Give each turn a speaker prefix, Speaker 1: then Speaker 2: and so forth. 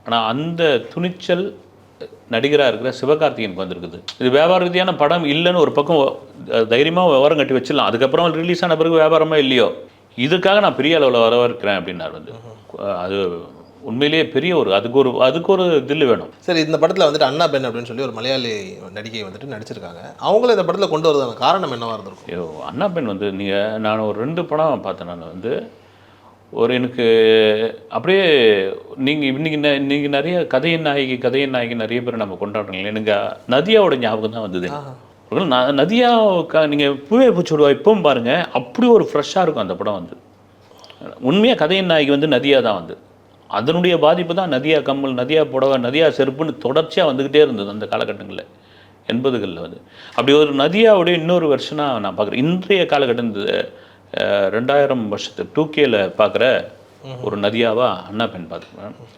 Speaker 1: ஆனால் அந்த துணிச்சல் நடிகராக இருக்கிற சிவகார்த்திகேயனுக்கு வந்திருக்குது. இது வியாபார ரீதியான படம் இல்லைன்னு ஒரு பக்கம் தைரியமாக விவரம் கட்டி வச்சிடலாம். அதுக்கப்புறம் ரிலீஸ் ஆன பிறகு வியாபாரமாக இல்லையோ, இதுக்காக நான் பெரிய அளவில் வரவேற்கிறேன் அப்படின்னார். அது உண்மையிலேயே பெரிய அதுக்கு ஒரு தில்லு வேணும்.
Speaker 2: சரி, இந்த படத்தில் வந்துட்டு அண்ணா பெண் அப்படின்னு சொல்லி ஒரு மலையாளி நடிகை வந்துட்டு நடிச்சிருக்காங்க. அவங்கள இந்த படத்தில் கொண்டு வருவதான காரணம் என்னவா இருந்திருக்கும்?
Speaker 1: அண்ணா பெண் நான் ஒரு 2 படம் பார்த்தேன். நான் எனக்கு அப்படியே நீங்கள் நிறைய கதையின் நாயகி நிறைய பேர் நம்ம கொண்டாடுறீங்களே, எனக்கு நதியாவோட ஞாபகம் தான் வந்தது. நதியா நீங்கள் பூவே பூச்சுடுவா இப்பவும் பாருங்கள், அப்படி ஒரு ஃப்ரெஷ்ஷாக இருக்கும் அந்த படம். உண்மையாக கதையின் நாயகி நதியா தான் அதனுடைய பாதிப்பு தான் நதியா கம்மல், நதியா புடவை, நதியா செருப்புன்னு தொடர்ச்சியாக வந்துக்கிட்டே இருந்தது அந்த காலகட்டங்களில், 80களில். அப்படி ஒரு நதியாவுடைய இன்னொரு வெர்ஷனாக நான் பார்க்குறேன். இன்றைய காலகட்டம் 2000 வருஷத்து 2Kல பார்க்குற ஒரு நதியாவாக அண்ணா பெண் பார்த்துக்கிறேன்.